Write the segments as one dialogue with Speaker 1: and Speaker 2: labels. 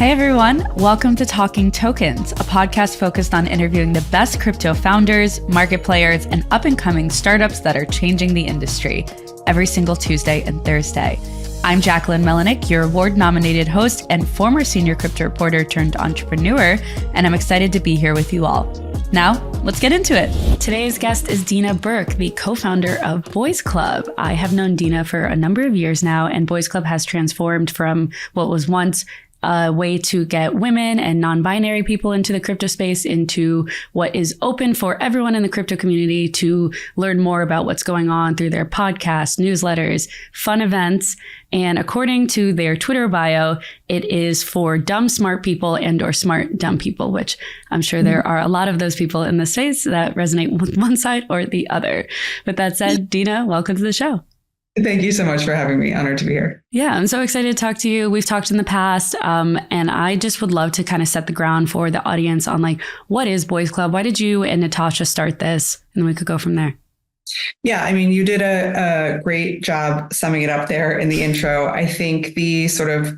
Speaker 1: Hey everyone, welcome to Talking Tokens, a podcast focused on interviewing the best crypto founders, market players, and up-and-coming startups that are changing the industry every single Tuesday and Thursday. I'm Jacquelyn Melinek, your award-nominated host and former senior crypto reporter turned entrepreneur, and I'm excited to be here with you all. Now, let's get into it. Today's guest is Deana Burke, the co-founder of Boys Club. I have known Deana for a number of years now, and Boys Club has transformed from what was once a way to get women and non-binary people into the crypto space into what is open for everyone in the crypto community to learn more about what's going on through their podcasts, newsletters, fun events. And according to their Twitter bio, it is for dumb, smart people and or smart, dumb people, which I'm sure there are a lot of those people in the space that resonate with one side or the other. With that said, Deana, welcome to the show.
Speaker 2: Thank you so much for having me. Honored to be here.
Speaker 1: Yeah, I'm so excited to talk to you. We've talked in the past, and I just would love to kind of set the ground for the audience on like, what is Boys Club? Why did you and Natasha start this? And then we could go from there.
Speaker 2: Yeah, I mean, you did a great job summing it up there in the intro. I think the sort of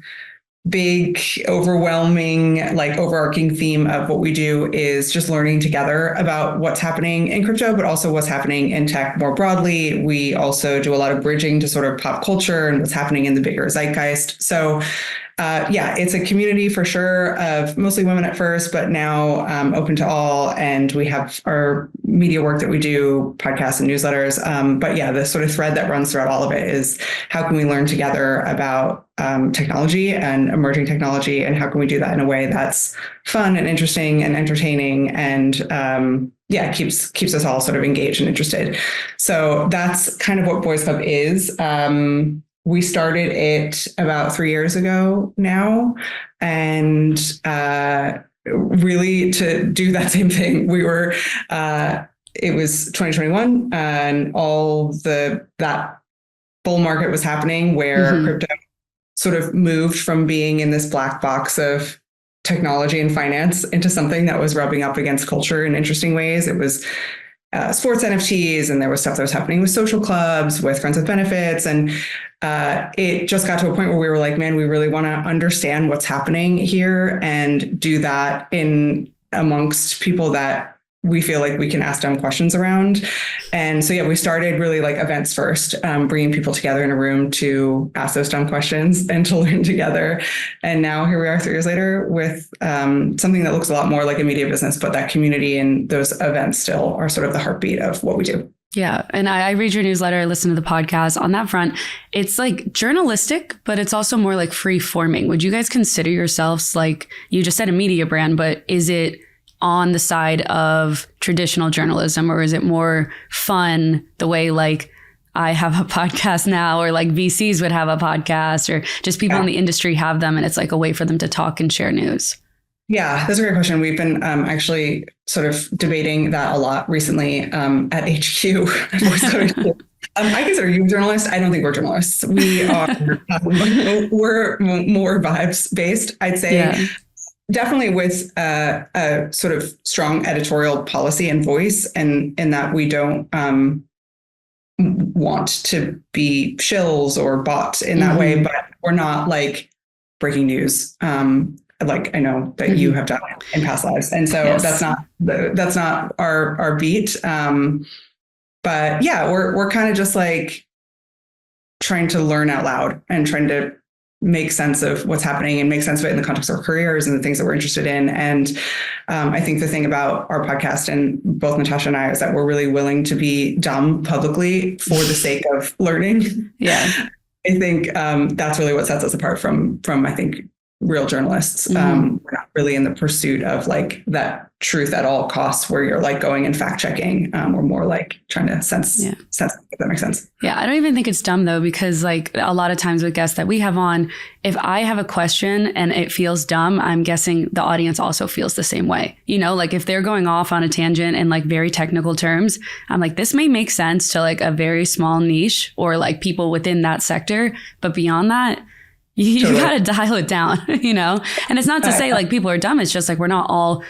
Speaker 2: big, overwhelming, like overarching theme of what we do is just learning together about what's happening in crypto, but also what's happening in tech more broadly. We also do a lot of bridging to sort of pop culture and what's happening in the bigger zeitgeist. So yeah, it's a community for sure of mostly women at first, but now open to all. And we have our media work that we do, podcasts and newsletters. But yeah, the sort of thread that runs throughout all of it is how can we learn together about technology and emerging technology, and how can we do that in a way that's fun and interesting and entertaining and yeah, keeps us all sort of engaged and interested. So that's kind of what Boys Club is. We started it about 3 years ago now, and really to do that same thing. We were, it was 2021, and that bull market was happening where crypto sort of moved from being in this black box of technology and finance into something that was rubbing up against culture in interesting ways. It was sports NFTs, and there was stuff that was happening with social clubs, with friends with benefits. And it just got to a point where we were like, man, we really want to understand what's happening here and do that in amongst people that we feel like we can ask dumb questions around. And so, yeah, we started really like events first, bringing people together in a room to ask those dumb questions and to learn together. And now here we are 3 years later with something that looks a lot more like a media business, but that community and those events still are sort of the heartbeat of what we do.
Speaker 1: Yeah. And I read your newsletter, I listen to the podcast. On that front, it's like journalistic, but it's also more like free forming. Would you guys consider yourselves, like you just said, a media brand, but is it on the side of traditional journalism, or is it more fun the way like I have a podcast now, or like VCs would have a podcast, or just people in the industry have them and it's like a way for them to talk and share news?
Speaker 2: Yeah, that's a great question. We've been actually sort of debating that a lot recently at HQ. I consider you a journalist. I don't think we're journalists. We are, we're more vibes based, I'd say. Yeah. Definitely with a sort of strong editorial policy and voice, and in that we don't want to be shills or bots in that way, but we're not like breaking news. Like I know that you have done in past lives. And so that's not our beat. But yeah, we're kind of just like trying to learn out loud and trying to make sense of what's happening and make sense of it in the context of our careers and the things that we're interested in. And I think the thing about our podcast and both Natasha and I is that we're really willing to be dumb publicly for the sake of learning. Yeah. I think that's really what sets us apart from I think, real journalists. We're not really in the pursuit of like that truth at all costs where you're like going and fact checking. We're more like trying to sense, if that makes sense.
Speaker 1: Yeah. I don't even think it's dumb though, because like a lot of times with guests that we have on, if I have a question and it feels dumb, I'm guessing the audience also feels the same way. You know, like if they're going off on a tangent in like very technical terms, I'm like, this may make sense to like a very small niche or like people within that sector. But beyond that, you got to dial it down, you know? And it's not to say like people are dumb. It's just like we're not all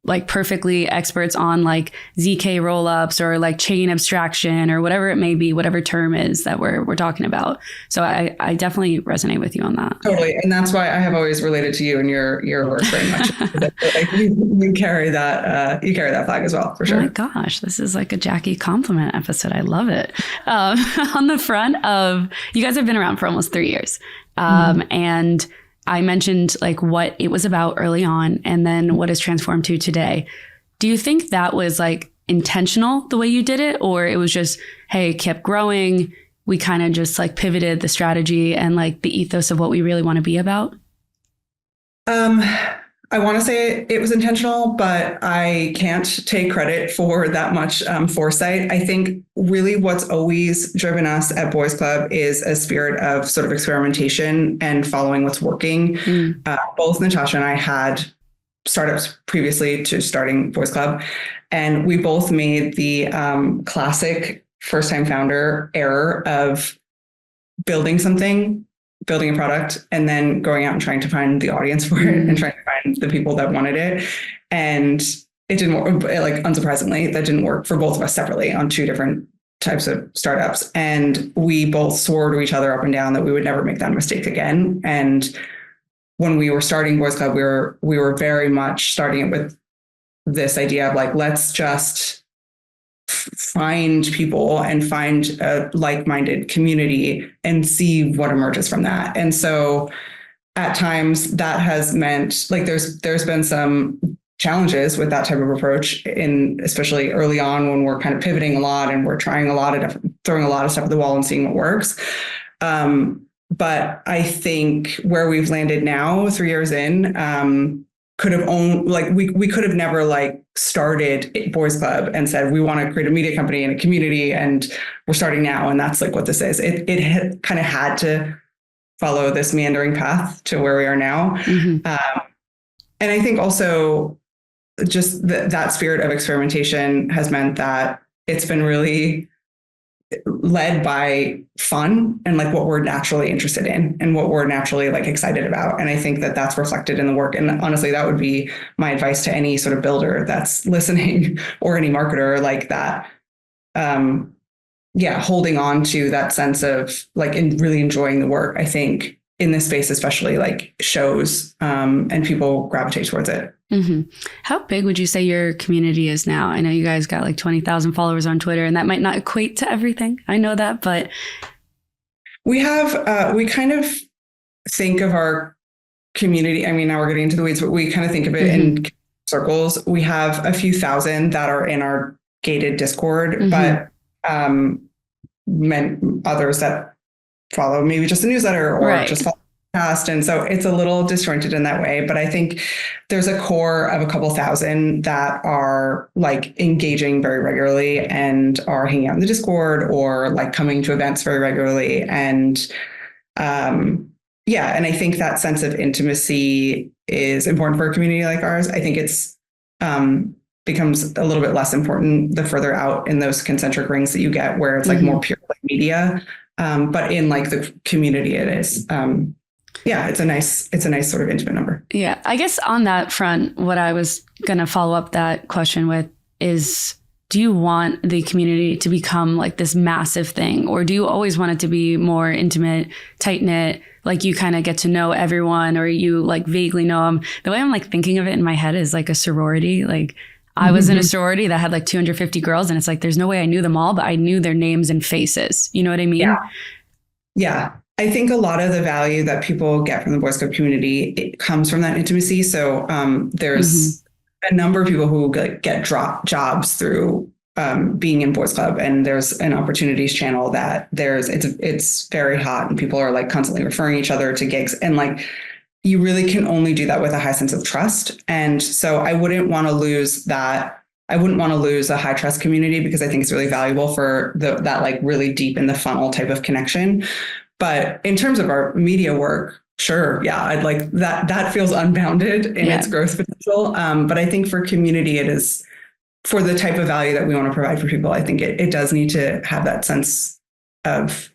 Speaker 1: like perfectly experts on like ZK rollups or like chain abstraction or whatever it may be, whatever term is that we're talking about. So I definitely resonate with you on that.
Speaker 2: Totally. And that's why I have always related to you and your work very much. Like you carry that flag as well, for sure.
Speaker 1: Oh my gosh, this is like a Jackie compliment episode. I love it. On the front of, you guys have been around for almost 3 years. And I mentioned like what it was about early on and then what has transformed to today. Do you think that was like intentional the way you did it, or it was just, hey, kept growing, we kind of just like pivoted the strategy and like the ethos of what we really want to be about?
Speaker 2: I want to say it was intentional, but I can't take credit for that much foresight. I think really what's always driven us at Boys Club is a spirit of sort of experimentation and following what's working. Both Natasha and I had startups previously to starting Boys Club, and we both made the classic first-time founder error of building a product, and then going out and trying to find the audience for it and trying to find the people that wanted it. And it didn't work. Like, unsurprisingly, that didn't work for both of us separately on two different types of startups. And we both swore to each other up and down that we would never make that mistake again. And when we were starting Boys Club, we were very much starting it with this idea of like, let's just find people and find a like-minded community and see what emerges from that. And so at times that has meant like there's been some challenges with that type of approach, in especially early on when we're kind of pivoting a lot and we're trying throwing a lot of stuff at the wall and seeing what works. But I think where we've landed now, 3 years in, could have owned, like we could have never like started Boys Club and said, we want to create a media company and a community and we're starting now. And that's like what this is. It kind of had to follow this meandering path to where we are now. And I think also just that spirit of experimentation has meant that it's been really led by fun and like what we're naturally interested in and what we're naturally like excited about. And I think that that's reflected in the work. And honestly, that would be my advice to any sort of builder that's listening or any marketer like that. Holding on to that sense of like really enjoying the work, I think in this space, especially like shows and people gravitate towards it.
Speaker 1: How big would you say your community is now? I know you guys got like 20,000 followers on Twitter, and that might not equate to everything. I know that, but
Speaker 2: we have, we kind of think of our community. I mean, now we're getting into the weeds, but we kind of think of it in circles. We have a few thousand that are in our gated Discord, but others that follow maybe just the newsletter or just follow the podcast. And so it's a little disjointed in that way. But I think there's a core of a couple thousand that are like engaging very regularly and are hanging out in the Discord or like coming to events very regularly. And and I think that sense of intimacy is important for a community like ours. I think it's becomes a little bit less important the further out in those concentric rings that you get, where it's like more pure like media. But in like the community, it is. It's a nice sort of intimate number.
Speaker 1: Yeah. I guess on that front, what I was going to follow up that question with is, do you want the community to become like this massive thing? Or do you always want it to be more intimate, tight knit, like you kind of get to know everyone or you like vaguely know them? The way I'm like thinking of it in my head is like a sorority. Like I was in a sorority that had like 250 girls, and it's like, there's no way I knew them all, but I knew their names and faces. You know what I mean?
Speaker 2: Yeah. I think a lot of the value that people get from the Boys Club community, it comes from that intimacy. So there's a number of people who get jobs through being in Boys Club, and there's an opportunities channel that it's very hot, and people are like constantly referring each other to gigs, and like you really can only do that with a high sense of trust. And so I wouldn't want to lose that. I wouldn't want to lose a high trust community, because I think it's really valuable for that like really deep in the funnel type of connection. But in terms of our media work, sure. Yeah. I'd like that feels unbounded in its growth potential. But I think for community, it is for the type of value that we want to provide for people. I think it does need to have that sense of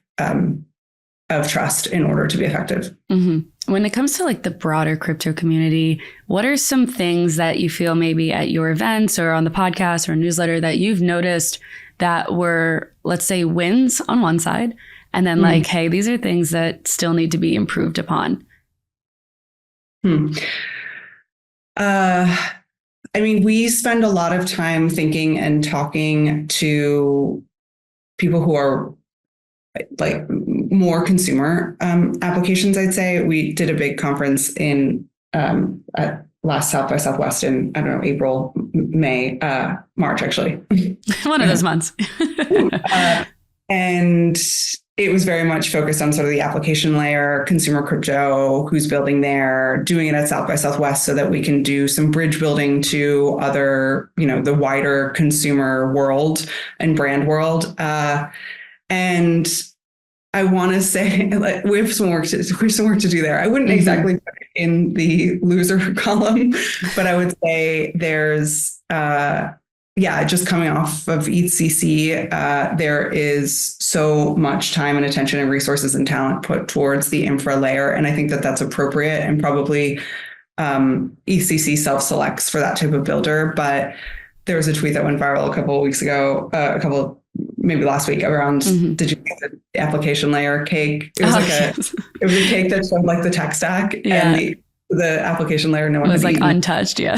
Speaker 2: of trust in order to be effective.
Speaker 1: Mm-hmm. When it comes to like the broader crypto community, what are some things that you feel maybe at your events or on the podcast or newsletter that you've noticed that were, let's say, wins on one side, and then like, hey, these are things that still need to be improved upon?
Speaker 2: I mean, we spend a lot of time thinking and talking to people who are like more consumer applications, I'd say. We did a big conference in at last South by Southwest in, I don't know, April, May, March, actually.
Speaker 1: One of those months.
Speaker 2: And it was very much focused on sort of the application layer, consumer crypto, who's building there, doing it at South by Southwest so that we can do some bridge building to other, the wider consumer world and brand world. And I want to say, like, we have some work to do there. I wouldn't exactly put it in the loser column, but I would say there's, just coming off of EthCC, there is so much time and attention and resources and talent put towards the infra layer. And I think that that's appropriate, and probably EthCC self-selects for that type of builder. But there was a tweet that went viral a couple of weeks ago, maybe last week, around, did you get the application layer cake? It was it was a cake that showed like the tech stack and the application layer. No one was like
Speaker 1: untouched. Yeah.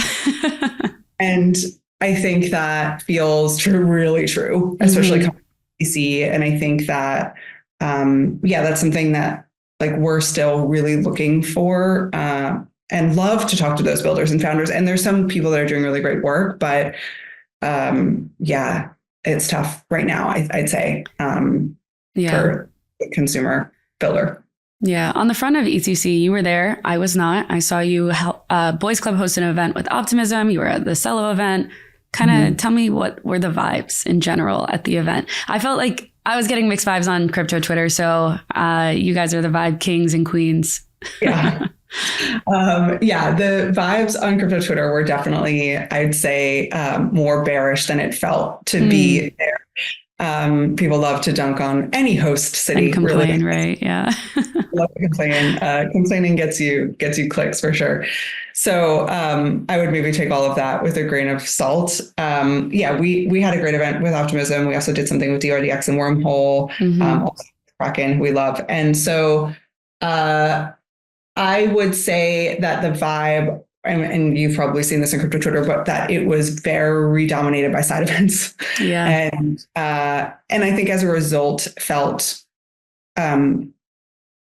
Speaker 2: And I think that feels really true, especially coming from DC. And I think that, that's something that like we're still really looking for, and love to talk to those builders and founders. And there's some people that are doing really great work, but it's tough right now, I'd say, for the consumer builder.
Speaker 1: Yeah. On the front of EthCC, you were there. I was not. I saw you help Boys Club host an event with Optimism. You were at the Cello event. Kind of tell me what were the vibes in general at the event. I felt like I was getting mixed vibes on crypto Twitter. So you guys are the vibe kings and queens.
Speaker 2: Yeah. The vibes on crypto Twitter were definitely, I'd say, more bearish than it felt to be there. People love to dunk on any host city.
Speaker 1: And complain, really. Right? Yeah.
Speaker 2: Love to complain. Complaining gets you clicks for sure. So I would maybe take all of that with a grain of salt. We had a great event with Optimism. We also did something with DRDX and Wormhole, also Kraken, we love. And so I would say that the vibe, and you've probably seen this in crypto Twitter, but that it was very dominated by side events. Yeah. And I think as a result felt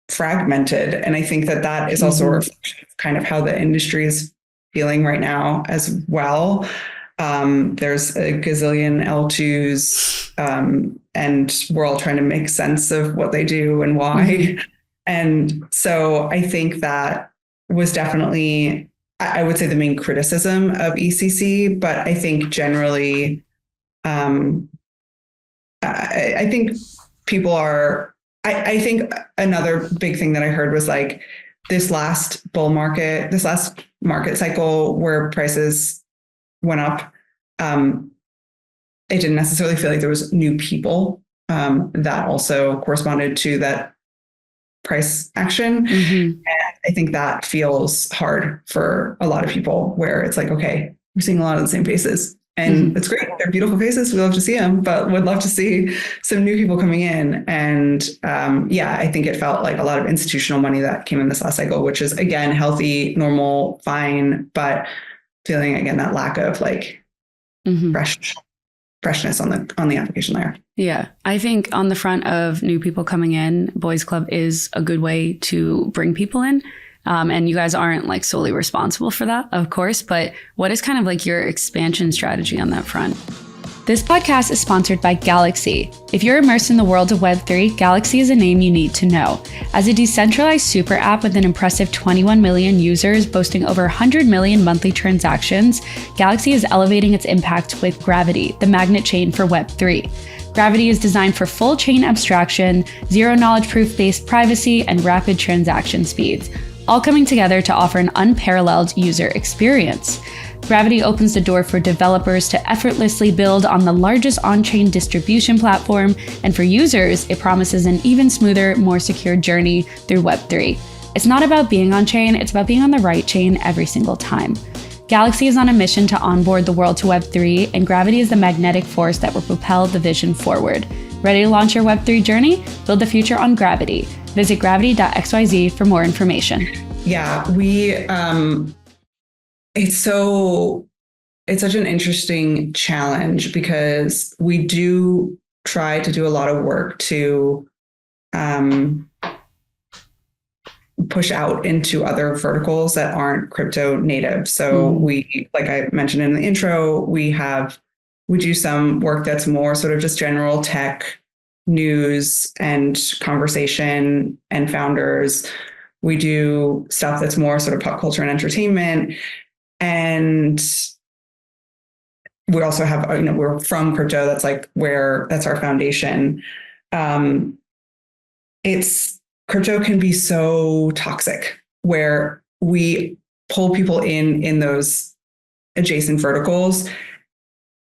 Speaker 2: fragmented. And I think that is also a reflection of kind of how the industry is feeling right now as well. There's a gazillion L2s, and we're all trying to make sense of what they do and why. And so I think that was definitely, I would say, the main criticism of EthCC. But I think generally, I think people are, I think another big thing that I heard was like this last market cycle where prices went up, it didn't necessarily feel like there was new people that also corresponded to that price action. And I think that feels hard for a lot of people, where it's like, okay, we're seeing a lot of the same faces, and it's great. They're beautiful faces. We love to see them, but would love to see some new people coming in. And I think it felt like a lot of institutional money that came in this last cycle, which is, again, healthy, normal, fine, but feeling again that lack of like freshness on the application layer.
Speaker 1: Yeah. I think on the front of new people coming in, Boys Club is a good way to bring people in. And you guys aren't like solely responsible for that, of course, but what is kind of like your expansion strategy on that front? This podcast is sponsored by Galaxy. If you're immersed in the world of Web3, Galaxy is a name you need to know. As a decentralized super app with an impressive 21 million users boasting over 100 million monthly transactions, Galaxy is elevating its impact with Gravity, the magnet chain for Web3. Gravity is designed for full chain abstraction, zero knowledge proof based privacy, and rapid transaction speeds. all coming together to offer an unparalleled user experience. Gravity opens the door for developers to effortlessly build on the largest on-chain distribution platform, and for users, it promises an even smoother, more secure journey through Web3. It's not about being on-chain, it's about being on the right chain every single time. Galaxy is on a mission to onboard the world to Web3, and Gravity is the magnetic force that will propel the vision forward. Ready to launch your Web3 journey? Build the future on Gravity. Visit gravity.xyz for more information.
Speaker 2: Yeah, it's such an interesting challenge because we do try to do a lot of work to push out into other verticals that aren't crypto native. So we, like I mentioned in the intro, we do some work that's more sort of just general tech news and conversation and founders. We do stuff that's more sort of pop culture and entertainment. And we also have, we're from crypto. That's that's our foundation. Crypto can be so toxic where we pull people in those adjacent verticals.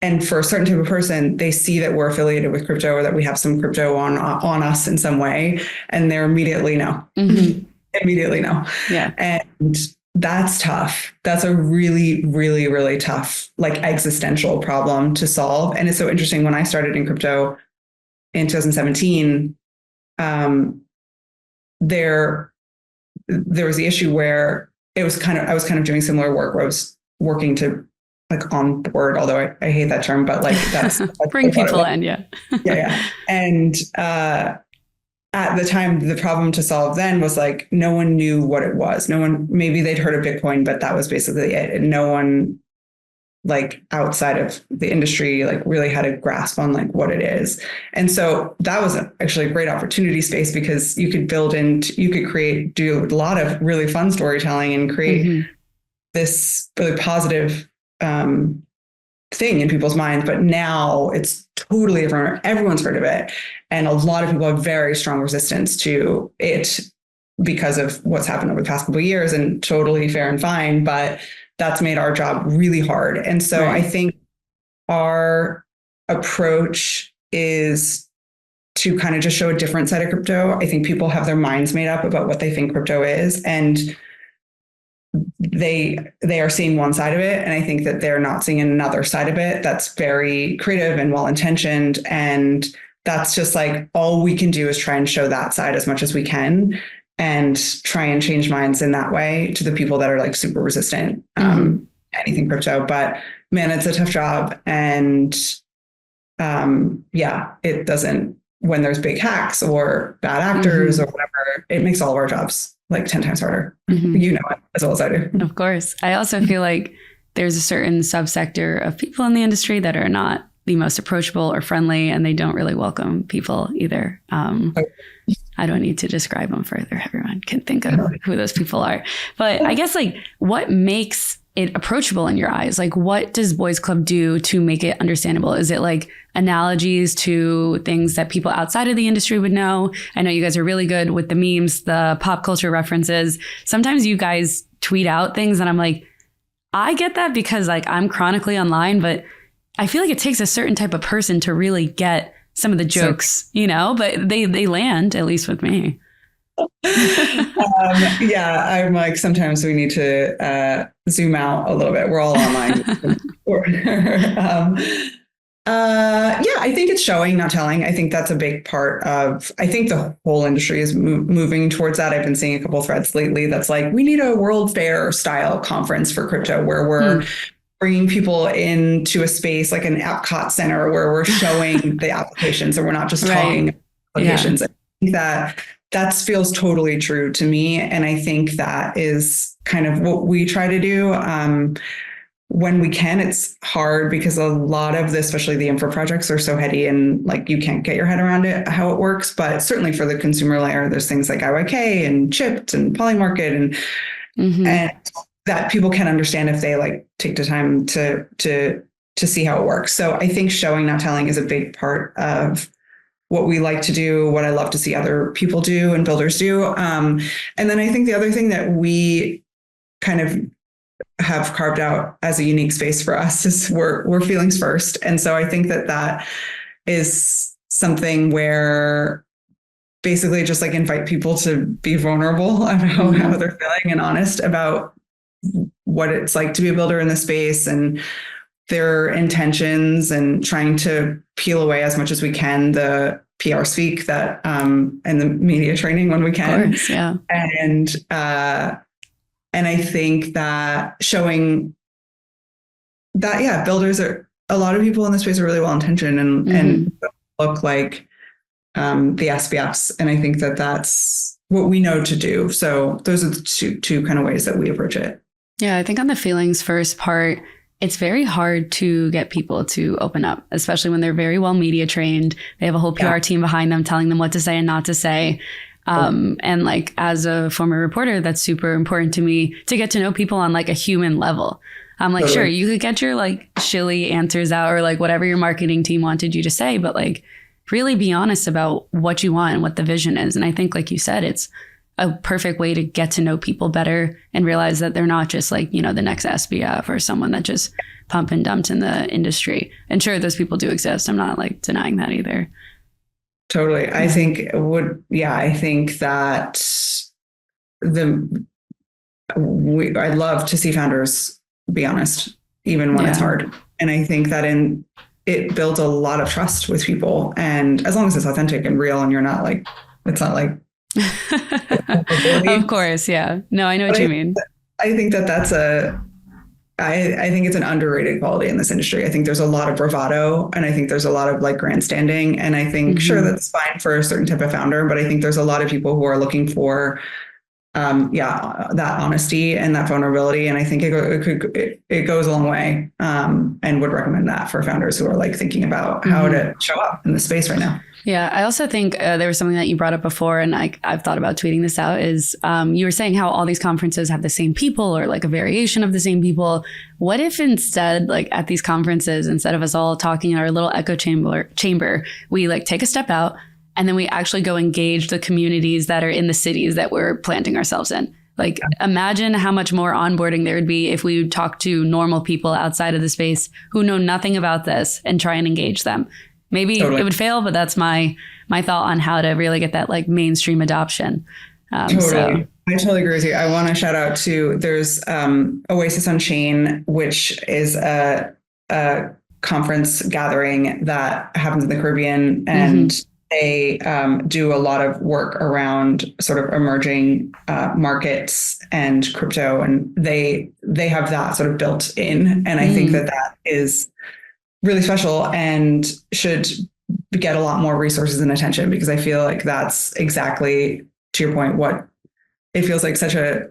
Speaker 2: And for a certain type of person, they see that we're affiliated with crypto or that we have some crypto on us in some way. And they're immediately no. Immediately no.
Speaker 1: Yeah.
Speaker 2: And that's tough. That's a really, really, really tough, existential problem to solve. And it's so interesting. When I started in crypto in 2017, there was the issue where I was kind of doing similar work where I was working to onboard, although I hate that term, but that's
Speaker 1: bring people in. Yeah.
Speaker 2: Yeah. And at the time, the problem to solve then was no one knew what it was. Maybe they'd heard of Bitcoin, but that was basically it. And no one outside of the industry really had a grasp on what it is. And so that was actually a great opportunity space because you could do a lot of really fun storytelling and create this really positive thing in people's minds. But now it's totally different. Everyone's heard of it. And a lot of people have very strong resistance to it because of what's happened over the past couple of years, and totally fair and fine. But that's made our job really hard. And so I think our approach is to kind of just show a different side of crypto. I think people have their minds made up about what they think crypto is, and they are seeing one side of it. And I think that they're not seeing another side of it that's very creative and well-intentioned. And that's just all we can do is try and show that side as much as we can and try and change minds in that way to the people that are super resistant anything crypto. But man, it's a tough job. And it doesn't, when there's big hacks or bad actors or whatever, it makes all of our jobs 10 times harder. You know it as well as I do.
Speaker 1: Of course. I also feel like there's a certain subsector of people in the industry that are not the most approachable or friendly, and they don't really welcome people either. I don't need to describe them further. Everyone can think of who those people are. But I guess what makes it approachable in your eyes? What does Boys Club do to make it understandable? Is it analogies to things that people outside of the industry would know? I know you guys are really good with the memes, the pop culture references. Sometimes you guys tweet out things and I'm I get that because I'm chronically online, but I feel it takes a certain type of person to really get some of the jokes, but they land, at least with me.
Speaker 2: I'm sometimes we need to zoom out a little bit. We're all online. I think it's showing, not telling. I think that's a big part of, I think the whole industry is moving towards that. I've been seeing a couple of threads lately that's we need a World Fair style conference for crypto where we're bringing people into a space like an Epcot Center where we're showing the applications and we're not just talking applications. Yeah. I think that feels totally true to me. And I think that is kind of what we try to do. When we can, it's hard because a lot of this, especially the infra projects, are so heady and you can't get your head around it, how it works. But certainly for the consumer layer, there's things like IYK and Chipped and Polymarket and that people can understand if they take the time to see how it works. So I think showing, not telling is a big part of what we like to do, what I love to see other people do and builders do. And then I think the other thing that we kind of have carved out as a unique space for us is we're feelings first. And so I think that is something where basically just like invite people to be vulnerable about how they're feeling and honest about what it's like to be a builder in the space and their intentions, and trying to peel away as much as we can the PR speak that and the media training when we can.
Speaker 1: Of course, yeah.
Speaker 2: And I think that showing that, yeah, builders are, a lot of people in this space are really well intentioned and look like the SPFs. And I think that that's what we know to do. So those are the two kind of ways that we approach it.
Speaker 1: Yeah, I think on the feelings first part, it's very hard to get people to open up, especially when they're very well media trained. They have a whole PR team behind them telling them what to say and not to say. And like, as a former reporter, that's super important to me to get to know people on like a human level. I'm like, sure, you could get your like shilly answers out or like whatever your marketing team wanted you to say, but like really be honest about what you want and what the vision is. And I think, like you said, it's a perfect way to get to know people better and realize that they're not just like, you know, the next SBF or someone that just pump and dumped in the industry. And sure, those people do exist. I'm not like denying that either.
Speaker 2: Totally. I think I think that I'd love to see founders be honest, even when it's hard. And I think that it builds a lot of trust with people. And as long as it's authentic and real and you're not like, it's not like,
Speaker 1: of course. Yeah. No, I know what you mean.
Speaker 2: I think I think it's an underrated quality in this industry. I think there's a lot of bravado, and I think there's a lot of like grandstanding. And I think, sure, that's fine for a certain type of founder, but I think there's a lot of people who are looking for, that honesty and that vulnerability. And I think it goes a long way, and would recommend that for founders who are like thinking about how to show up in the space right now.
Speaker 1: Yeah, I also think there was something that you brought up before, and I've thought about tweeting this out, is you were saying how all these conferences have the same people or like a variation of the same people. What if instead, like at these conferences, instead of us all talking in our little echo chamber, we like take a step out and then we actually go engage the communities that are in the cities that we're planting ourselves in? Like, imagine how much more onboarding there would be if we would talk to normal people outside of the space who know nothing about this and try and engage them. Maybe it would fail, but that's my thought on how to really get that like mainstream adoption.
Speaker 2: Totally. I totally agree with you. I want to shout out to, there's Oasis on Chain, which is a conference gathering that happens in the Caribbean, and they do a lot of work around sort of emerging markets and crypto, and they have that sort of built in. And I think that is really special and should get a lot more resources and attention, because I feel like that's exactly, to your point, what it feels like, such a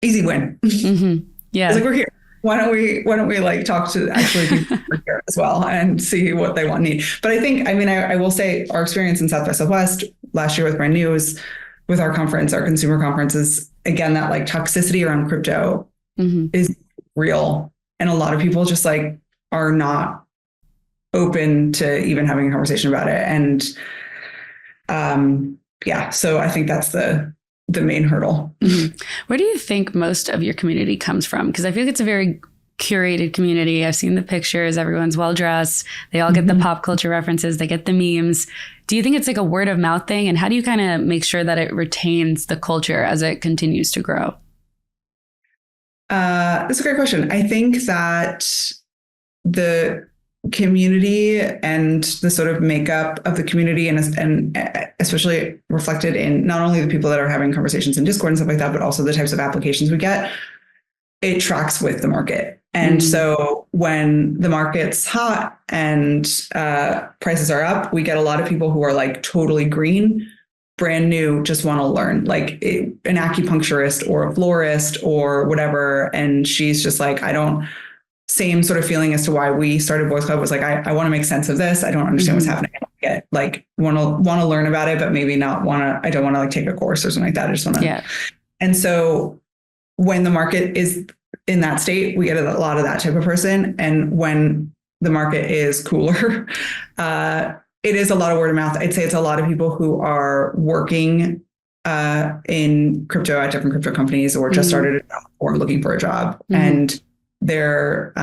Speaker 2: easy win. Yeah. It's like, we're here. Why don't we like talk to actually people here as well and see what they want and need. But I think, I mean, I will say our experience in South by Southwest last year with Brand New is, with our conference, our consumer conference, is again, that like toxicity around crypto is real. And a lot of people just like are not open to even having a conversation about it. And so I think that's the main hurdle.
Speaker 1: Where do you think most of your community comes from? Because I feel like it's a very curated community. I've seen the pictures, everyone's well dressed, they all get the pop culture references, they get the memes. Do you think it's like a word of mouth thing? And how do you kind of make sure that it retains the culture as it continues to grow?
Speaker 2: That's a great question. I think that the community and the sort of makeup of the community, and especially reflected in not only the people that are having conversations in Discord and stuff like that, but also the types of applications we get, it tracks with the market. And so when the market's hot and prices are up, we get a lot of people who are like totally green, brand new, just want to learn, like an acupuncturist or a florist or whatever. And she's just like, same sort of feeling as to why we started Boys Club, was like, I want to make sense of this. I don't understand what's happening. I get like want to learn about it, but maybe not I don't want to like take a course or something like that. I just want to. Yeah. And so when the market is in that state, we get a lot of that type of person. And when the market is cooler, it is a lot of word of mouth. I'd say it's a lot of people who are working in crypto at different crypto companies, or just started a job or looking for a job. And they're,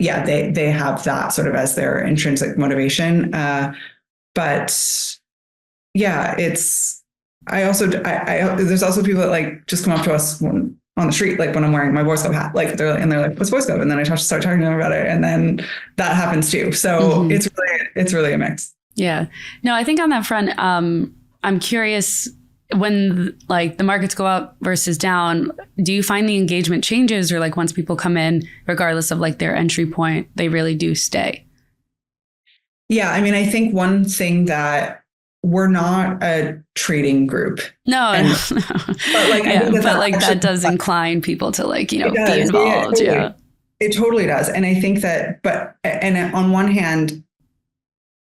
Speaker 2: they have that sort of as their intrinsic motivation. But yeah, there's also people that like just come up to us on the street, like when I'm wearing my Boy Scout hat, like they're like, what's Boy Scout? And then I start talking to them about it. And then that happens too. So it's really a mix.
Speaker 1: Yeah. No, I think on that front, I'm curious, when like the markets go up versus down, do you find the engagement changes, or like once people come in, regardless of like their entry point, they really do stay?
Speaker 2: Yeah. I mean, I think one thing that we're not a trading group.
Speaker 1: No. But like, that does incline people to like, be involved.
Speaker 2: Yeah, it totally does. And I think that, and on one hand,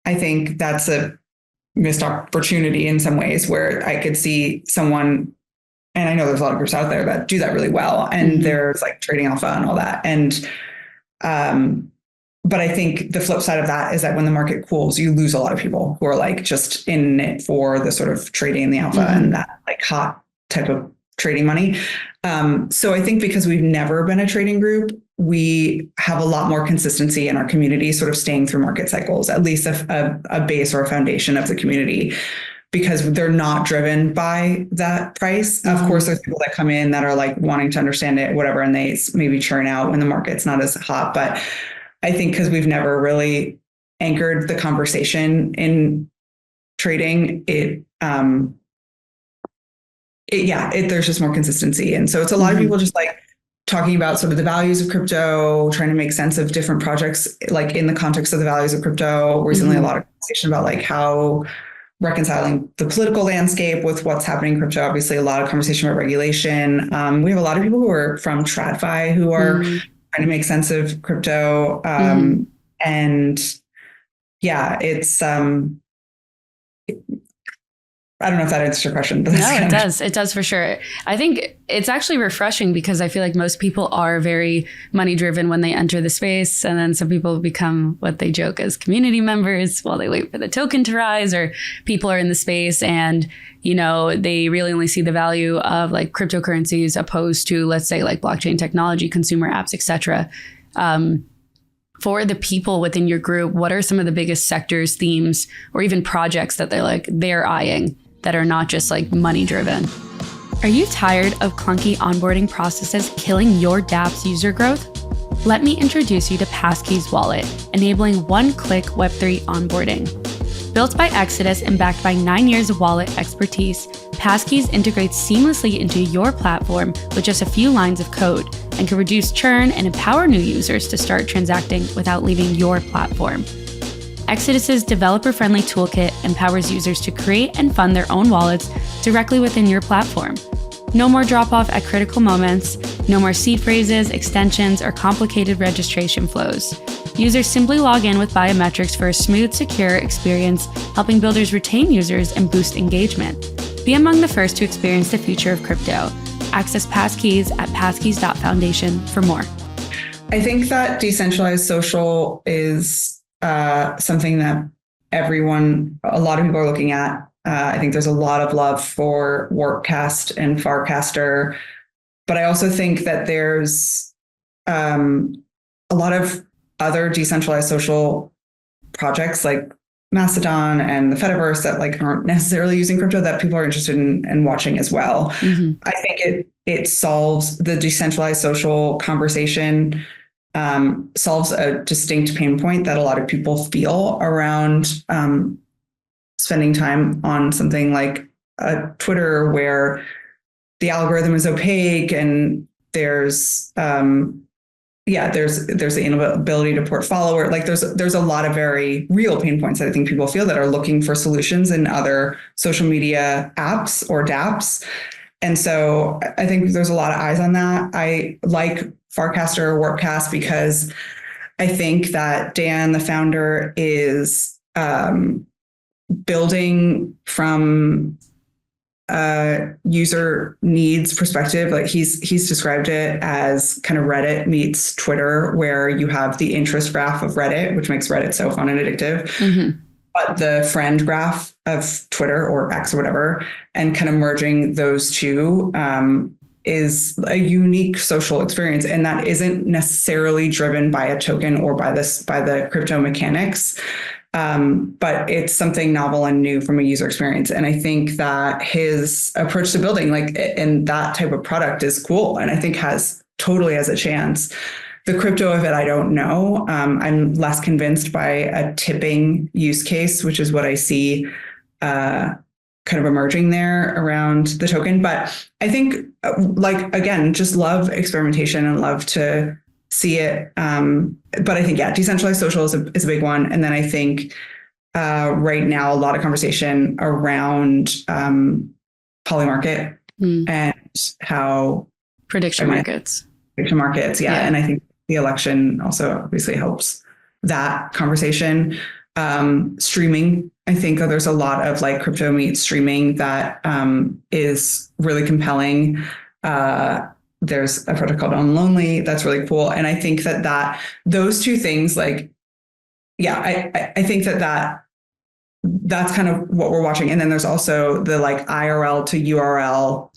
Speaker 2: I think that's a missed opportunity in some ways, where I could see someone, and I know there's a lot of groups out there that do that really well. And there's like Trading Alpha and all that. And, but I think the flip side of that is that when the market cools, you lose a lot of people who are like just in it for the sort of trading in the alpha and that like hot type of trading money. So I think because we've never been a trading group, we have a lot more consistency in our community, sort of staying through market cycles, at least a base or a foundation of the community, because they're not driven by that price. Of course, there's people that come in that are like wanting to understand it, whatever, and they maybe churn out when the market's not as hot. But I think because we've never really anchored the conversation in trading, there's just more consistency. And so it's a lot of people just like talking about sort of the values of crypto, trying to make sense of different projects, like in the context of the values of crypto. Recently, a lot of conversation about like how reconciling the political landscape with what's happening in crypto. Obviously, a lot of conversation about regulation. We have a lot of people who are from TradFi who are trying to make sense of crypto. And yeah, it's, I don't know if that answers your question. But
Speaker 1: no, it does. It does for sure. I think it's actually refreshing, because I feel like most people are very money driven when they enter the space. And then some people become what they joke as community members while they wait for the token to rise, or people are in the space and, they really only see the value of like cryptocurrencies opposed to, let's say, like blockchain technology, consumer apps, etc. For the people within your group, what are some of the biggest sectors, themes, or even projects that they're eyeing that are not just like money driven? Are you tired of clunky onboarding processes killing your dApp's user growth? Let me introduce you to Passkeys Wallet, enabling one-click Web3 onboarding. Built by Exodus and backed by 9 years of wallet expertise, Passkeys integrates seamlessly into your platform with just a few lines of code, and can reduce churn and empower new users to start transacting without leaving your platform. Exodus's developer-friendly toolkit empowers users to create and fund their own wallets directly within your platform. No more drop-off at critical moments, no more seed phrases, extensions, or complicated registration flows. Users simply log in with biometrics for a smooth, secure experience, helping builders retain users and boost engagement. Be among the first to experience the future of crypto. Access Passkeys at passkeys.foundation for more.
Speaker 2: I think that decentralized social is something that a lot of people are looking at. I think there's a lot of love for Warpcast and Farcaster, but I also think that there's a lot of other decentralized social projects like Mastodon and the Fediverse that like aren't necessarily using crypto that people are interested in watching as well. I think it solves the decentralized social conversation, solves a distinct pain point that a lot of people feel around spending time on something like Twitter, where the algorithm is opaque and there's the inability to port follower. Like there's a lot of very real pain points that I think people feel that are looking for solutions in other social media apps or dApps. And so I think there's a lot of eyes on that. I like Farcaster or Warpcast because I think that Dan, the founder, is building from user needs perspective. Like he's described it as kind of Reddit meets Twitter, where you have the interest graph of Reddit, which makes Reddit so fun and addictive. but the friend graph of Twitter or X or whatever, and kind of merging those two is a unique social experience. And that isn't necessarily driven by a token or by the crypto mechanics. But it's something novel and new from a user experience. And I think that his approach to building and that type of product is cool. And I think totally has a chance. The crypto of it, I don't know. I'm less convinced by a tipping use case, which is what I see kind of emerging there around the token. But I think, again, just love experimentation and love to see it. But I think, decentralized social is a big one. And then I think right now, a lot of conversation around polymarket and how
Speaker 1: prediction markets.
Speaker 2: Yeah. And I think the election also obviously helps that conversation. Streaming, I think there's a lot of crypto meets streaming that is really compelling. There's a project called Unlonely that's really cool. And I think that those two things, I think that's kind of what we're watching. And then there's also the IRL to URL,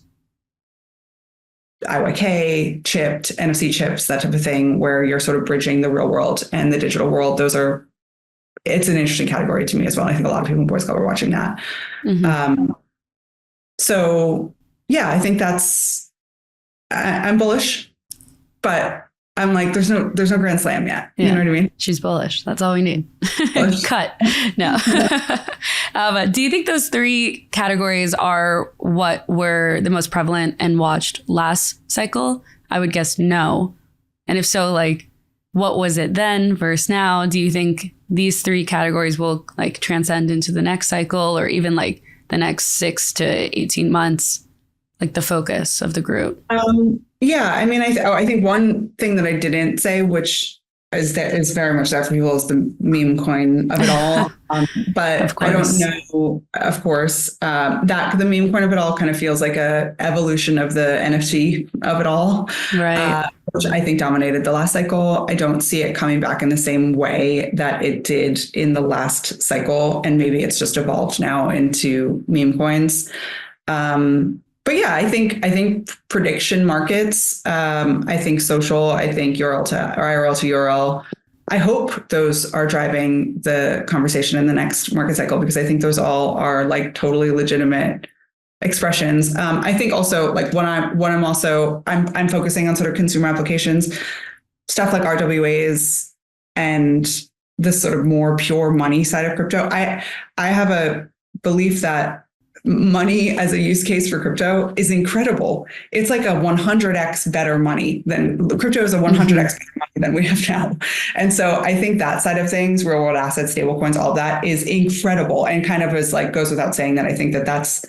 Speaker 2: IYK, chipped, NFC chips, that type of thing, where you're sort of bridging the real world and the digital world. It's an interesting category to me as well. I think a lot of people in Boys Club are watching that. Mm-hmm. I think I'm bullish, but I'm there's no grand slam yet. Yeah. You know what I mean?
Speaker 1: She's bullish. That's all we need. Cut. No. Do you think those three categories are what were the most prevalent and watched last cycle? I would guess no. And if so, what was it then versus now? Do you think these three categories will transcend into the next cycle, or even the next 6 to 18 months, the focus of the group?
Speaker 2: I mean, I think one thing that I didn't say, which is very much there for people, is the meme coin of it all. But I don't know, of course, that the meme coin of it all kind of feels like a evolution of the NFT of it all.
Speaker 1: Right.
Speaker 2: Which I think dominated the last cycle. I don't see it coming back in the same way that it did in the last cycle. And maybe it's just evolved now into meme coins. But I think prediction markets, I think social, I think IRL to URL. I hope those are driving the conversation in the next market cycle, because I think those all are totally legitimate expressions. I think also I'm focusing on sort of consumer applications, stuff like RWAs and the sort of more pure money side of crypto. I have a belief that money as a use case for crypto is incredible. It's a 100x better money than crypto is a 100x better money than we have now. And so I think that side of things, real world assets, stablecoins, all that is incredible, and kind of is goes without saying that I think that that's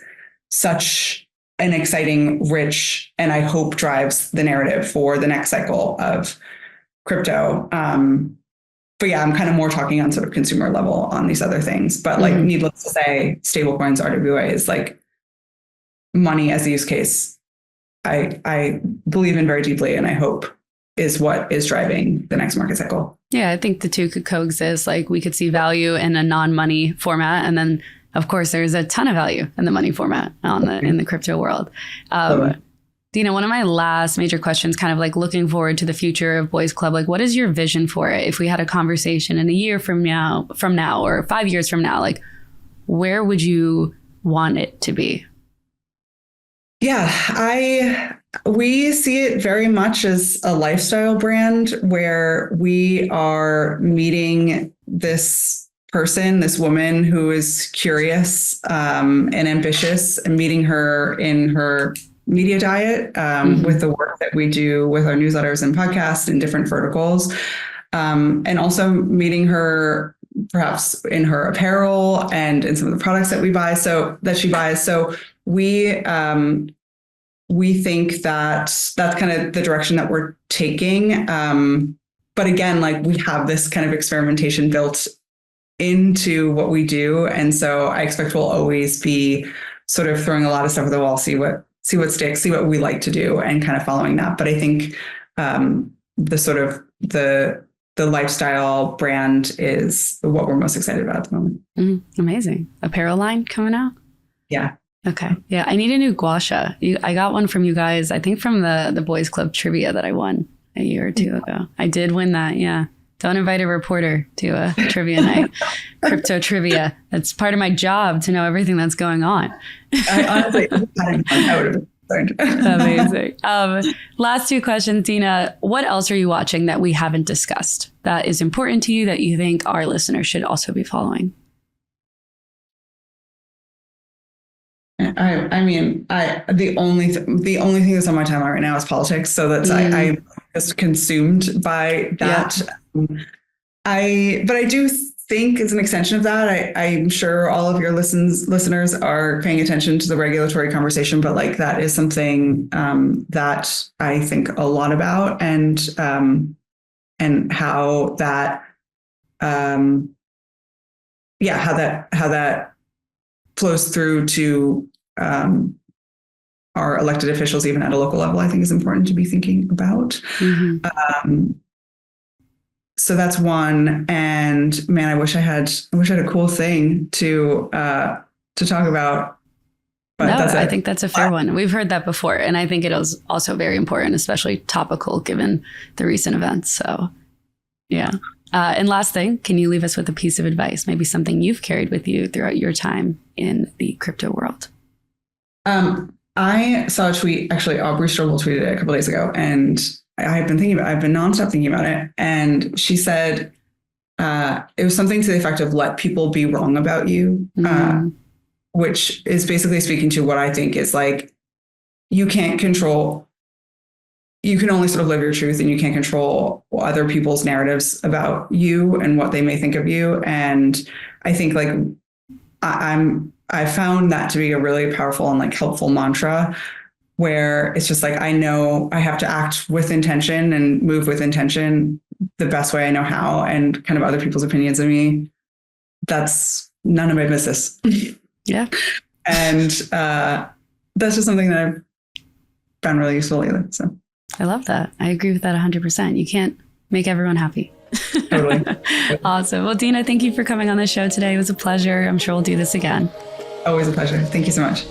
Speaker 2: such an exciting, rich, and I hope drives the narrative for the next cycle of crypto. But I'm kind of more talking on sort of consumer level on these other things. But needless to say, stablecoins, RWA is money as a use case. I believe in very deeply, and I hope is what is driving the next market cycle.
Speaker 1: Yeah, I think the two could coexist. We could see value in a non-money format, and then of course there's a ton of value in the money format in the crypto world. Deana, one of my last major questions, kind of looking forward to the future of Boys Club, what is your vision for it? If we had a conversation in a year from now, or 5 years from now, where would you want it to be?
Speaker 2: Yeah, we see it very much as a lifestyle brand where we are meeting this person, this woman who is curious and ambitious, and meeting her in her media diet with the work that we do with our newsletters and podcasts in different verticals, and also meeting her perhaps in her apparel and in some of the products that she buys. So we think that that's kind of the direction that we're taking. But again, we have this kind of experimentation built into what we do, and so I expect we'll always be sort of throwing a lot of stuff at the wall, see what sticks, see what we like to do, and kind of following that. But I think the the lifestyle brand is what we're most excited about at the moment.
Speaker 1: Amazing. Apparel line coming out?
Speaker 2: Yeah.
Speaker 1: Okay. Yeah. I need a new gua sha. I got one from you guys, I think from the boys club trivia that I won a year or two ago. I did win that. Yeah. Don't invite a reporter to a trivia night. Crypto trivia. That's part of my job, to know everything that's going on.
Speaker 2: I honestly, I would have been
Speaker 1: Amazing. Last two questions, Deana. What else are you watching that we haven't discussed that is important to you that you think our listeners should also be following?
Speaker 2: The only thing that's on my timeline right now is politics. So that's I'm just consumed by that. Yeah. But I do think as an extension of that, I'm sure all of your listeners are paying attention to the regulatory conversation, but like that is something that I think a lot about, and how that how that flows through to our elected officials, even at a local level, I think is important to be thinking about. So that's one. And man, I wish I had a cool thing to talk about. But
Speaker 1: no, I think that's a fair one. We've heard that before. And I think it is also very important, especially topical given the recent events. So yeah. And last thing, can you leave us with a piece of advice, maybe something you've carried with you throughout your time in the crypto world?
Speaker 2: I saw a tweet, actually, Aubrey Strobel tweeted it a couple of days ago, and I've been nonstop thinking about it. And she said, it was something to the effect of let people be wrong about you, which is basically speaking to what I think is like, you can only sort of live your truth, and you can't control other people's narratives about you and what they may think of you. And I think like I found that to be a really powerful and like helpful mantra, where it's just like, I know I have to act with intention and move with intention the best way I know how, and kind of other people's opinions of me, that's none of my business.
Speaker 1: Yeah.
Speaker 2: And that's just something that I've found really useful lately. So
Speaker 1: I love that. I agree with that 100%. You can't make everyone happy.
Speaker 2: Totally.
Speaker 1: Awesome. Well, Deana, thank you for coming on the show today. It was a pleasure. I'm sure we'll do this again.
Speaker 2: Always a pleasure. Thank you so much.